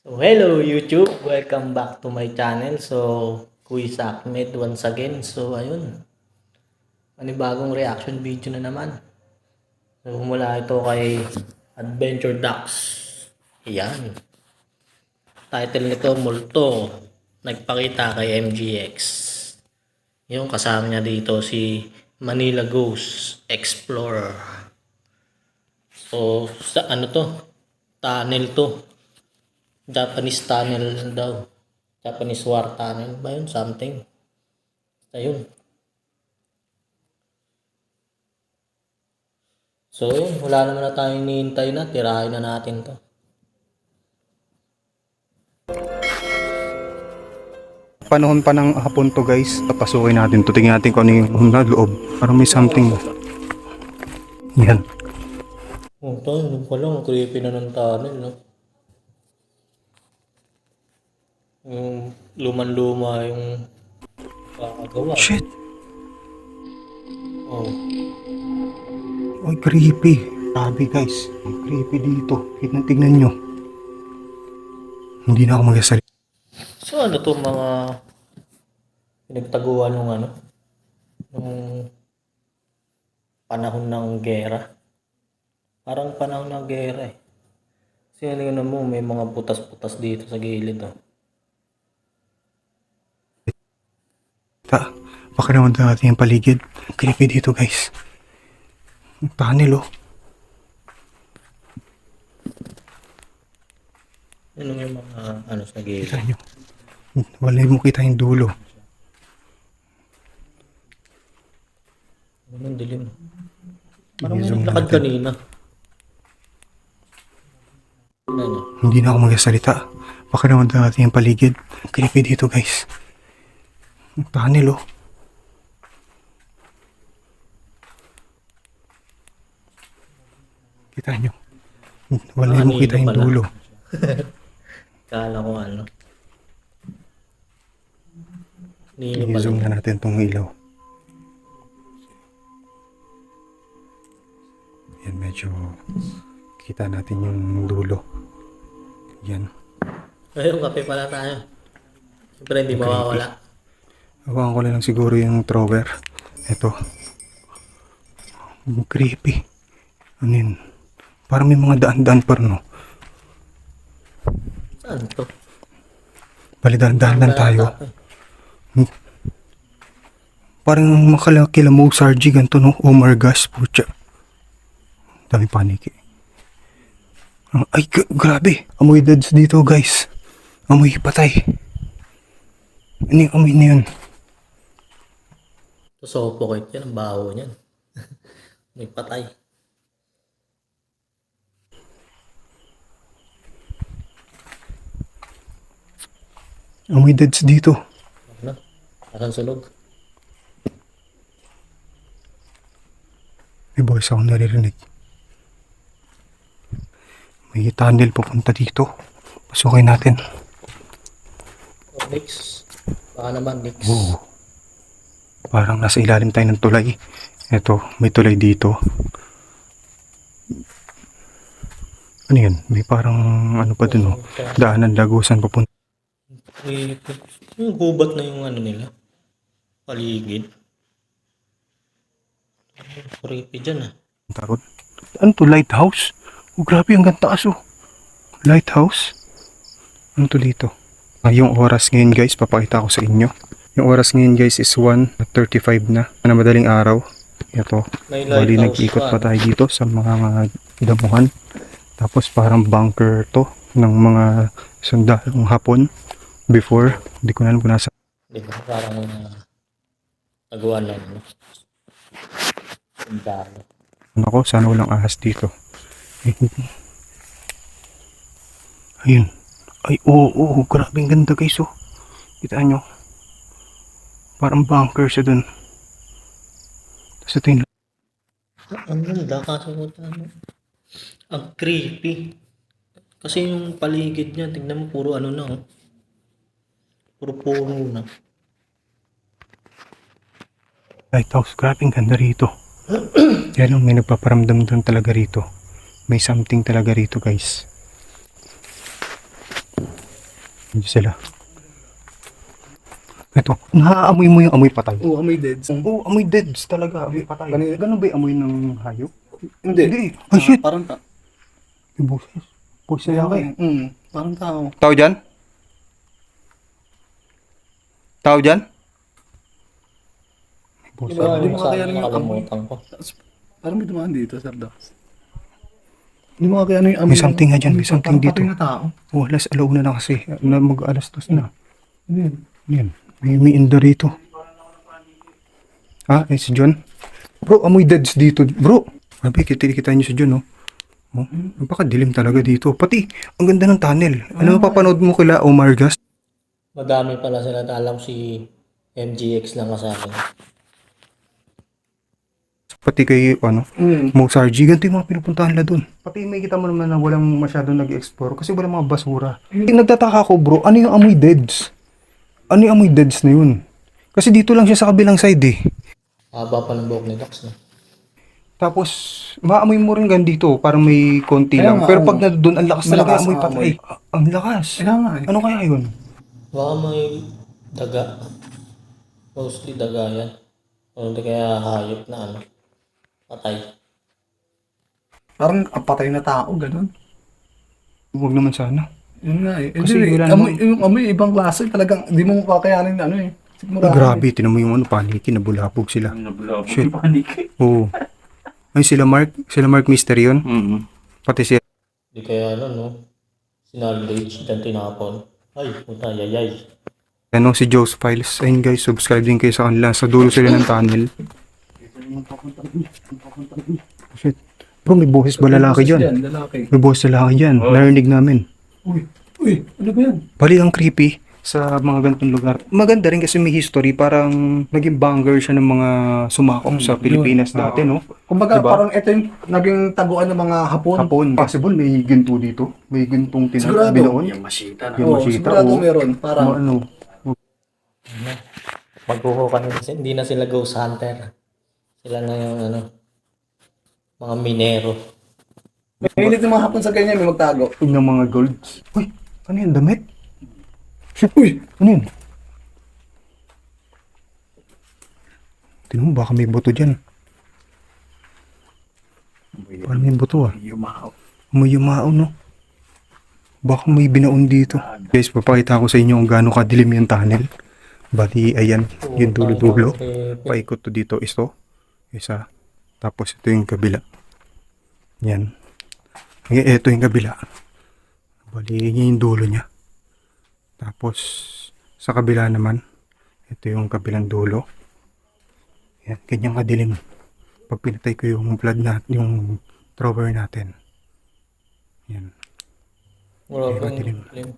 So, hello YouTube! Welcome back to my channel. So, Kuis Ahmed once again. So, ayun. Panibagong reaction video na naman. So, mula ito kay Adventure Ducks. Ayan. Title nito, Multo. Nagpakita kay MGX. Yung kasama niya dito si Manila Ghost Explorer. So, sa ano to? Tunnel to. Japanese tunnel daw. Japanese war tunnel ba yun? Something. Ayun. So yun, wala naman na tayong hinihintay na. Tirahin na natin to. Panahon pa ng hapon to guys. Papasukin natin to. Tingnan natin kung ano yung loob. Parang may something. Yan. Oh, to, yun pa lang. Creepy na ng tunnel, no? Yung luman-luma yung kakagawa. Shit. Oh. Ay, creepy. Grabe guys. Ay, creepy dito. Tignan nyo. Hindi na ako magsasalita. So ano to mga pinagtaguan ng ano? Nung panahon ng gera. Parang panahon ng gera eh. Kasi ano mo, may mga putas-putas dito sa gilid. Oh. Pakinawan natin yung paligid. Creepy dito guys. Tunnel oh. Ano yung mga ano sa gilid? Kita nyo. Wala mo kita yung dulo. Ano yung dilim? Parang may I-zoom naglakad natin. kanina. Ano? Hindi na ako magsasalita. Pakinawan natin yung paligid. Creepy dito guys. Tunnel oh. Kita nyo. Wala mo kita yung pala. dulo. Kala ko ano. Nilo pala. I-zoom na natin itong ilaw. Yan, medyo kita natin yung dulo. Yan. Ayun, kape pala tayo. Siyempre hindi mawawala. Hawakan ko na lang siguro yung thrower. Ito. Creepy. Ano yun? Parang may mga daan-daan pa rin, no? Saan to? Bali, daan-daan lang tayo. Parang makalakila mo, Sargi, ganito, no? Oh my gosh, pucha. Dami panik eh. Ay, grabe. Amoy dads dito, guys. Amoy patay. Ano yung amoy na yun? Suffocate yan, ang baho niyan. May patay. Amoy dads dito. Ano? Parang sunog. May voice ako naririnig. May tunnel papunta dito. Pasukin natin. Oh, Nix. Baka naman, Nix. Oo. Parang nasa ilalim tayo ng tulay. Eto, may tulay dito. Ano yun? May parang ano pa dun, oh. Daanan, lagusan papunta. Creepy. Yung gubat na yung ano nila. Paligid. Creepy dyan ah. ron. Ano to? Lighthouse? Oh, grabe, ang taas oh. Lighthouse? Ano to dito? Yung oras ngayon guys, papakita ko sa inyo. Yung oras ngayon guys is 1:35 na. Na madaling araw. Ito. May Bali, lighthouse nag-ikot pa, pa tayo dito sa mga damuhan. Tapos parang bunker to ng mga sundalong Hapon before. Hindi ko na alam kung nasa. Di ba? Parang taguan lang. No? Ang dami. Ako, sana walang ahas dito. Ayun. Ay, oo, grabe ang ganda guys oh. Kita nyo. Parang bunker siya dun. Tapos ito yung Ang ganda kaso ano. Ang creepy. Kasi yung paligid niya, tingnan mo puro ano na oh. Puro puno na. lighthouse. Grabe ang ganda rito. Yan oh, may nagpaparamdam dun talaga rito. May something talaga rito guys. Hindi sila. Ito, naaamoy mo yung amoy patay. Oo, amoy deads. Oo, amoy deads talaga, amoy patay. Ganun ba yung amoy ng hayop? Hindi. Hindi. Ay, shit! Parang ta. Yung boses. Boses na lalaki. Parang tao. Tao dyan? Tao dyan? Boses. Diba, di mo Sa kaya yung amoy. nakalimutan ko. Parang may dumaan dito, Sir Dax. Hindi mo kaya yung amoy. May something nga dyan, may something parang dito. patay na tao. Oh, alauna na kasi. Mag-alas 2 na. Ano yun? Yan. May inda rito. Ah, si John? Bro, amoy deads dito. Bro, sabi, kita niyo si John, oh. Oh, napakadilim talaga dito. Pati, ang ganda ng tunnel. Ano mapapanood mo kila Omar Gas? Madami pala sila. Alam si MGX lang kasama. Pati kay, ano, Mm. Mozart G. Ganito yung mga pinupuntahan nila dun. Pati may kita mo naman na walang masyadong nag-explore kasi walang mga basura. Nagtataka ko, bro, ano yung amoy deads? Ano yung amoy deads na yun? Kasi dito lang siya sa kabilang side, eh. Haba pa ng buhok ni Dax, no? Tapos, maamoy mo rin gan dito, parang may konti Kaya lang. nga, Pero oo. pag nandun, ang lakas talaga Malakas amoy ang patay. amoy. Ang lakas. Kaya nga eh. Ano kaya yun? Baka may daga. Mostly daga yan. O hindi kaya hayop na ano. Patay. Parang patay na tao, ganun. Huwag naman sana. Yun nga eh. Kasi Hindi, wala amoy, namang- yung amoy, ibang klase. Talagang, di mo kakayanin ano eh. Sigmura. Grabe, tinan mo yung ano, paniki, nabulabog sila. Shit. Oo. Ay, sila Mark Mystery yun. Pati si, Hindi kaya ano, no? Sinaldage, dyan tinapon. Ay, puta, yayay. ano, si Joe's Files. Ayun guys, subscribe din kayo sa kanila. Sa dulo sila ng tunnel. Shit. Bro, may boses ba lalaki dyan? Lalaki. May boses lalaki dyan. Narinig namin. Uy, ano ba yan? Bali ang creepy sa mga ganitong lugar. Maganda rin kasi may history, parang naging banger siya ng mga sumakop sa Pilipinas dati, no? Kumbaga, Diba? parang ito yung naging taguan ng mga Hapon. Hapon. Possible may ginto dito. May gintong Sigurado. binaon. Yung masita. Yung Oo, masita, sigurado oo. meron. Parang, Ano, Magkukuha na, hindi na sila ghost hunter. Sila na yung ano, mga minero. mahilig yung mga Hapon sa ganyan, may magtago. yung mga golds. Uy, ano yun? Damit? Uy, Ano yun? Tingnan mo, baka may buto dyan. Parang may buto ah. yumaw. May yumao, no? Baka may binaon dito. Guys, papakita ko sa inyo kung gaano kadilim yung tunnel. Bali, ayan, yung dulo-dulo. Paikot to dito. Ito, isa. Tapos ito yung kabila. Yan. Ito yung kabila. Bali, yun yung dulo niya. Tapos, sa kabila naman, ito yung kabilang dulo. Yan, ganyan kadilim. Pag pinatay ko yung flood yung thrower natin. Yan. Wala Pero pang dilim. dilim.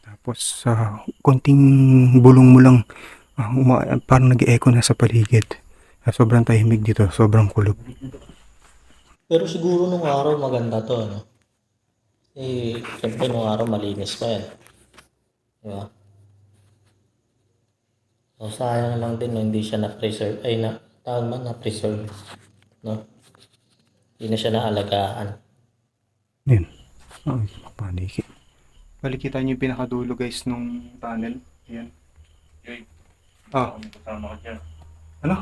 Tapos sa konting bulong mo lang parang nag-echo na sa paligid. Sobrang tahimik dito, sobrang kulog. Pero siguro nung araw maganda to, ano? Eh, siyempre nung araw malinis pa yan. Diba? So, sayang lang din no, hindi siya na-preserve. Ay, tawag ba na-preserve? No? Hindi na siya naalagaan. Yan. Ay, paniki. Balikita niyo yung pinakadulo guys nung tunnel. Yan. Ah. Kasama ka dyan. Ano?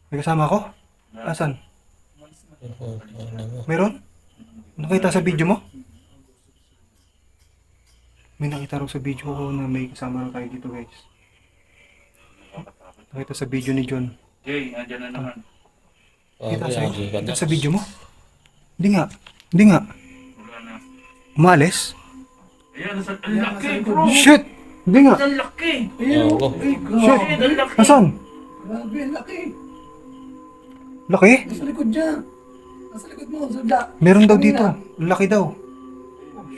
May kasama ako? Asan? Meron? Nakita sa video mo? May nakita raw sa video ko na may kasama na tayo dito guys. Nakita sa video ni John. Jay, andyan na naman. Kita Okay, sa'yo? Agi ka, Kita Dax. sa video mo? Hindi nga. Hindi nga. Wala na. Umalis? Ayan, ang laki, bro! Shit! Hindi nga. Ang laki! Oo. Shit! Ang laki! Nasaan? Grabe, ang laki. Laki? Nasa likod niya. Nasa likod mo, sanda. Meron daw dito. Laki daw.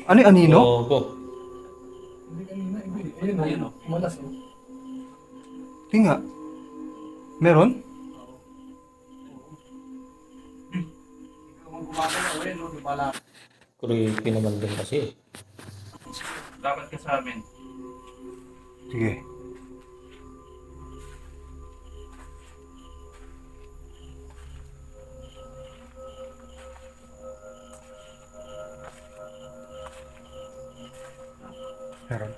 Ano yung anino? Oo. Hindi kanina, hindi. Ayun, oh. Malas, oh. Hindi nga. Meron? Creepy naman din kasi. Dapat ka sa amin. Sige. Meron.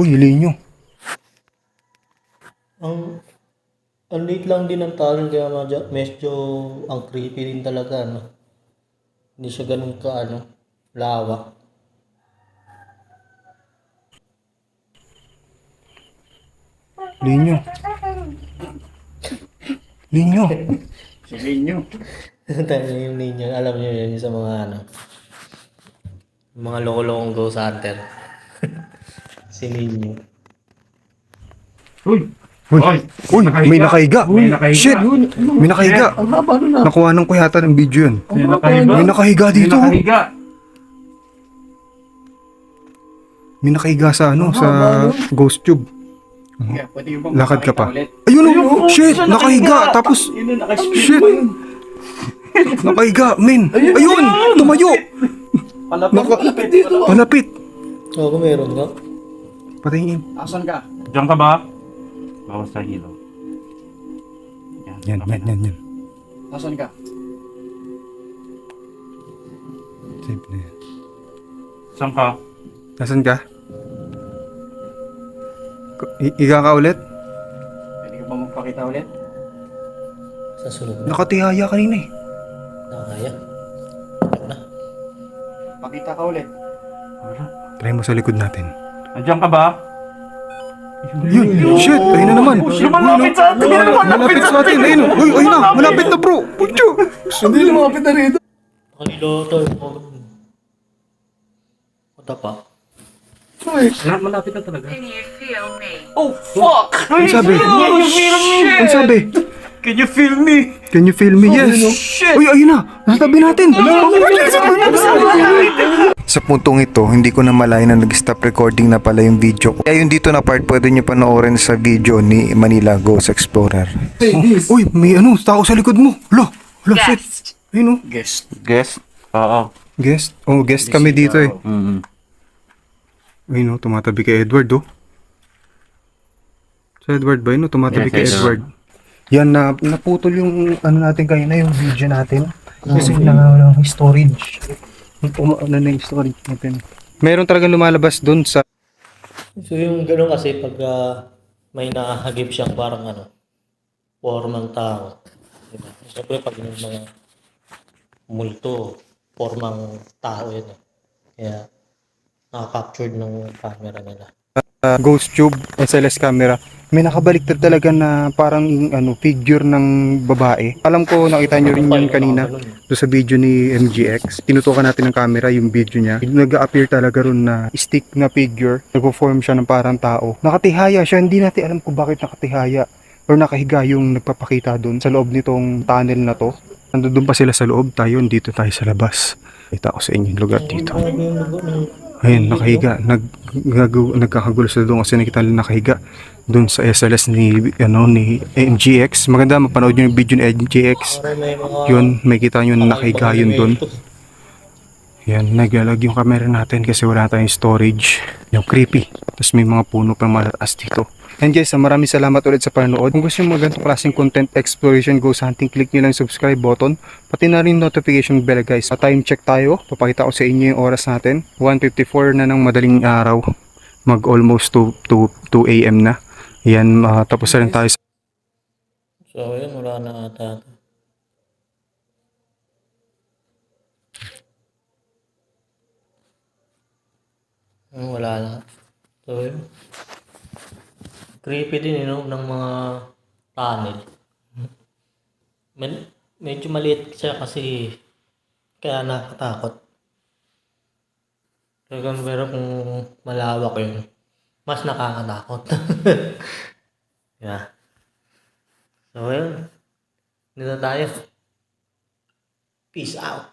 Uy, linya. Ang liit lang din ng tunnel kaya medyo ang creepy din talaga, no? Hindi siya ganun ka, lawak. Linya. Linya. Sabihin nyo. Tayo yung ninyo, alam niyo yun yung sa mga mga loko-lokong ghost hunter. Si Ninyo. Uy! Uy, Oy! uy, may nakahiga. May nakahiga. Shit, may nakahiga. Ang haba nun na. Nakuha ng kuyata ng video yun. May nakahiga. May nakahiga dito. May nakahiga. May nakahiga sa sa ghost tube. Kaya pwede yung bang Lakad ka makita pa. ulit? Ayun oh, shit, nakahiga. Tapos, Yun na, naka-split shit, pa yun. nakahiga, men. Ayun, tumayo. Palapit dito. Palapit. Oo, kung meron ka. Patingin. Asan ka? Diyan ka ba? Bawas sa hilo. Yan. Asan ka? Save na yan. Saan ka? Nasaan ka? Higa ka ulit? Pwede ka ba magpakita ulit? Sa sunod na. Nakatihaya kanina eh. Nakakaya. Ano na? Pakita ka ulit. Try mo sa likod natin. Andiyan ka ba? Yun, shit, ayun na naman. Lumalapit sa atin! Malapit sa atin, ayun. Uy, ayun na, malapit na bro. Pucho. Hindi lumapit na rito. Nakaliloto. Punta pa. Malapit na talaga. Can you feel me? Ano sabi? Ano sabi? Can you feel me? Can you feel me? Yes. Uy, ayun na. Nasa tabi natin. Sa puntong ito, hindi ko na malay na nag-stop recording na pala yung video ko. Kaya yung dito na part, pwede nyo panoorin sa video ni Manila Ghost Explorer. Uy, may tao sa likod mo. Lo, shit. Guest. Ayun Guest. Guess? Oo. Guest. Oh, guest kami dito eh. Mm-hmm. Ayun tumatabi kay Edward Sa Edward ba yun? Tumatabi Yes, kay yes, Edward. Yan na naputol yung natin kanina, yung video natin. Kasi na storage. Na yung storage natin. Meron talagang lumalabas doon sa So yung gano'n kasi pag may nakahagip siyang parang formang tao. Diba? Siyempre pag yung mga multo, formang tao yun eh. Kaya nakaka-captured ng camera nila. Ghost Tube SLS camera. May nakabaliktad talaga na parang figure ng babae. Alam ko nakita nyo rin yun kanina doon sa video ni MGX. Tinutukan natin ng camera yung video niya. Nag-appear talaga ron na stick na figure. Nag-form siya ng parang tao. Nakatihaya siya. Hindi natin alam kung bakit nakatihaya or nakahiga yung nagpapakita doon sa loob nitong tunnel na to. Nandun pa sila sa loob. Dito tayo sa labas. Kita ko sa inyo yung lugar dito. Ayun, nakahiga. Nagkakagulo sila doon kasi nakita nila nakahiga doon sa SLS ni MGX. Maganda mapanood nyo yung video ni MGX. Yun, may kita nyo na nakahiga yun doon. Yan, naglalag yung camera natin kasi wala tayong storage. Yung creepy. Tapos may mga puno pang malataas dito. And guys, maraming salamat ulit sa panonood. Kung gusto nyo mga ganitong klaseng content, exploration, ghost hunting, click nyo lang yung subscribe button. Pati na rin notification bell guys. Time check tayo. Papakita ko sa inyo yung oras natin. 1:54 na ng madaling araw. Mag almost 2 AM na. Yan, tapos na rin tayo sa So yun, wala na ata. Wala na. So yun. Creepy din ng mga tunnel. Medyo maliit siya kasi kaya nakatakot. Pero kung malawak yun, mas nakakatakot. Yeah. So yun. Dito tayo. Peace out.